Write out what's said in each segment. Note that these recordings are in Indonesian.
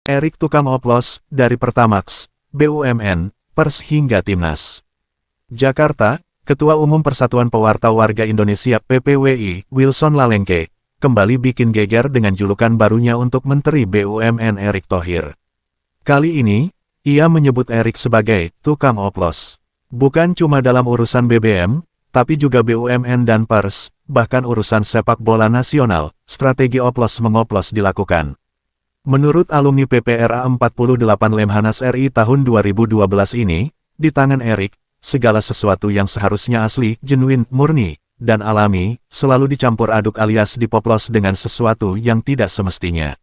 Erik tukang oplos, dari Pertamax, BUMN, Pers hingga Timnas. Jakarta, Ketua Umum Persatuan Pewarta Warga Indonesia PPWI, Wilson Lalengke, kembali bikin geger dengan julukan barunya untuk Menteri BUMN Erick Thohir. Kali ini, ia menyebut Erick sebagai tukang oplos. Bukan cuma dalam urusan BBM, tapi juga BUMN dan Pers, bahkan urusan sepak bola nasional, strategi oplos-mengoplos dilakukan. Menurut alumni PPRA 48 Lemhanas RI tahun 2012 ini, di tangan Erick, segala sesuatu yang seharusnya asli, genuine, murni, dan alami, selalu dicampur aduk alias dipoplos dengan sesuatu yang tidak semestinya.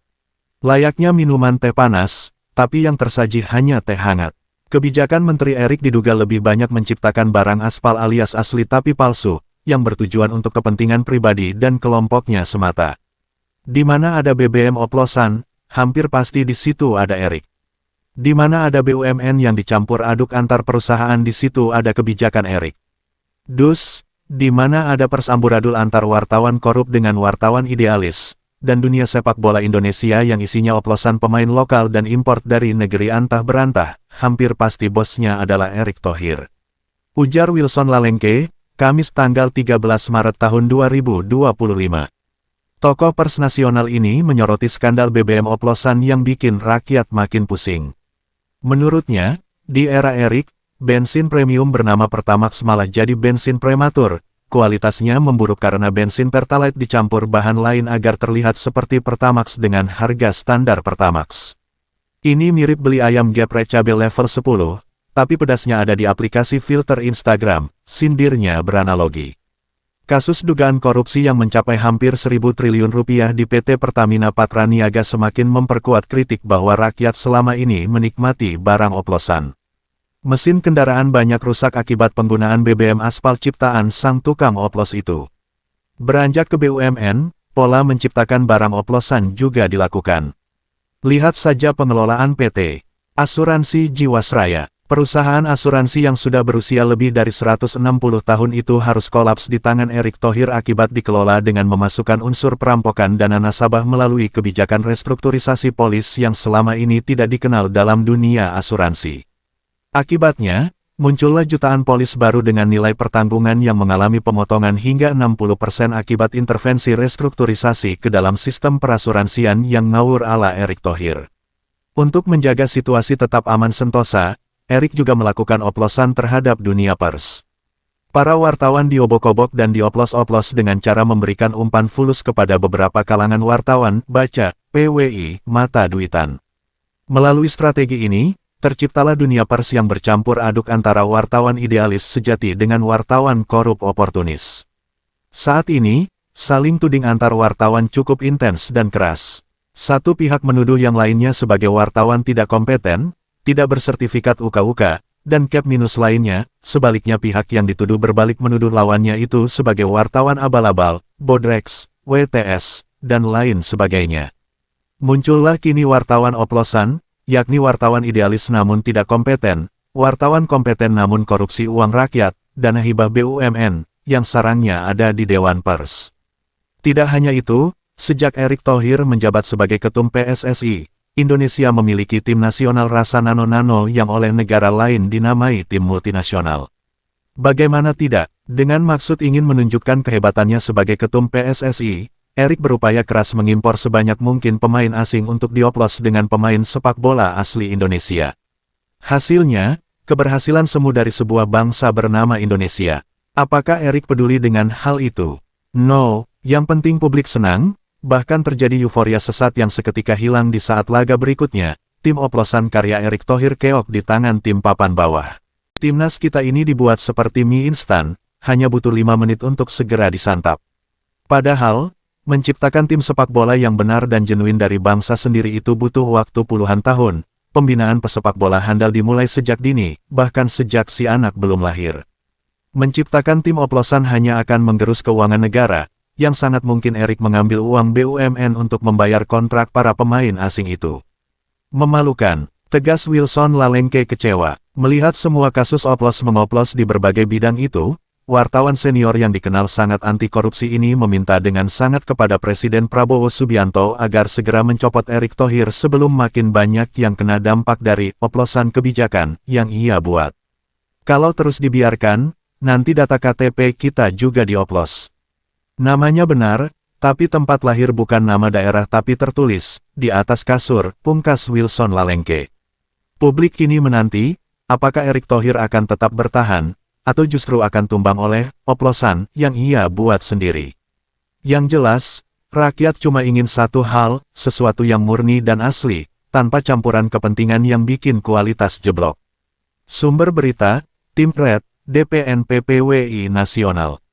Layaknya minuman teh panas, tapi yang tersaji hanya teh hangat. Kebijakan Menteri Erick diduga lebih banyak menciptakan barang aspal alias asli tapi palsu, yang bertujuan untuk kepentingan pribadi dan kelompoknya semata. Di mana ada BBM oplosan, hampir pasti di situ ada Erick. Di mana ada BUMN yang dicampur aduk antar perusahaan, di situ ada kebijakan Erick. Dus, di mana ada persamburadul antar wartawan korup dengan wartawan idealis, dan dunia sepak bola Indonesia yang isinya oplosan pemain lokal dan import dari negeri antah berantah, hampir pasti bosnya adalah Erick Thohir. Ujar Wilson Lalengke, Kamis tanggal 13 Maret tahun 2025. Tokoh Pers nasional ini menyoroti skandal BBM oplosan yang bikin rakyat makin pusing. Menurutnya, di era Erick, bensin premium bernama Pertamax malah jadi bensin prematur. Kualitasnya memburuk karena bensin Pertalite dicampur bahan lain agar terlihat seperti Pertamax dengan harga standar Pertamax. Ini mirip beli ayam geprek cabai level 10, tapi pedasnya ada di aplikasi filter Instagram, sindirnya beranalogi. Kasus dugaan korupsi yang mencapai hampir 1.000 triliun rupiah di PT Pertamina Patraniaga semakin memperkuat kritik bahwa rakyat selama ini menikmati barang oplosan. Mesin kendaraan banyak rusak akibat penggunaan BBM aspal ciptaan sang tukang oplos itu. Beranjak ke BUMN, pola menciptakan barang oplosan juga dilakukan. Lihat saja pengelolaan PT Asuransi Jiwasraya. Perusahaan asuransi yang sudah berusia lebih dari 160 tahun itu harus kolaps di tangan Erick Thohir akibat dikelola dengan memasukkan unsur perampokan dana nasabah melalui kebijakan restrukturisasi polis yang selama ini tidak dikenal dalam dunia asuransi. Akibatnya, muncullah jutaan polis baru dengan nilai pertanggungan yang mengalami pemotongan hingga 60% akibat intervensi restrukturisasi ke dalam sistem perasuransian yang ngawur ala Erick Thohir. Untuk menjaga situasi tetap aman sentosa, Erick juga melakukan oplosan terhadap dunia pers. Para wartawan diobok-obok dan dioplos-oplos dengan cara memberikan umpan fulus kepada beberapa kalangan wartawan, baca, PWI, mata duitan. Melalui strategi ini, terciptalah dunia pers yang bercampur aduk antara wartawan idealis sejati dengan wartawan korup oportunis. Saat ini, saling tuding antar wartawan cukup intens dan keras. Satu pihak menuduh yang lainnya sebagai wartawan tidak kompeten, tidak bersertifikat UKUK, dan cap minus lainnya, sebaliknya pihak yang dituduh berbalik menuduh lawannya itu sebagai wartawan abal-abal, bodreks, WTS, dan lain sebagainya. Muncullah kini wartawan oplosan, yakni wartawan idealis namun tidak kompeten, wartawan kompeten namun korupsi uang rakyat, dana hibah BUMN, yang sarangnya ada di Dewan Pers. Tidak hanya itu, sejak Erick Thohir menjabat sebagai ketum PSSI, Indonesia memiliki tim nasional rasa nano-nano yang oleh negara lain dinamai tim multinasional. Bagaimana tidak, dengan maksud ingin menunjukkan kehebatannya sebagai ketum PSSI, Erick berupaya keras mengimpor sebanyak mungkin pemain asing untuk dioplos dengan pemain sepak bola asli Indonesia. Hasilnya, keberhasilan semu dari sebuah bangsa bernama Indonesia. Apakah Erick peduli dengan hal itu? No, yang penting publik senang. Bahkan terjadi euforia sesat yang seketika hilang di saat laga berikutnya, tim oplosan karya Erick Thohir keok di tangan tim papan bawah. Timnas kita ini dibuat seperti mie instan, hanya butuh 5 menit untuk segera disantap. Padahal, menciptakan tim sepak bola yang benar dan genuin dari bangsa sendiri itu butuh waktu puluhan tahun. Pembinaan pesepak bola handal dimulai sejak dini, bahkan sejak si anak belum lahir. Menciptakan tim oplosan hanya akan menggerus keuangan negara, yang sangat mungkin Erick mengambil uang BUMN untuk membayar kontrak para pemain asing itu. Memalukan, tegas Wilson Lalengke kecewa. Melihat semua kasus oplos-mengoplos di berbagai bidang itu, wartawan senior yang dikenal sangat anti korupsi ini meminta dengan sangat kepada Presiden Prabowo Subianto agar segera mencopot Erick Thohir sebelum makin banyak yang kena dampak dari oplosan kebijakan yang ia buat. Kalau terus dibiarkan, nanti data KTP kita juga dioplos. Namanya benar, tapi tempat lahir bukan nama daerah tapi tertulis di atas kasur, pungkas Wilson Lalengke. Publik kini menanti, apakah Erick Thohir akan tetap bertahan, atau justru akan tumbang oleh oplosan yang ia buat sendiri. Yang jelas, rakyat cuma ingin satu hal, sesuatu yang murni dan asli, tanpa campuran kepentingan yang bikin kualitas jeblok. Sumber berita, Tim Red, DPN PPWI Nasional.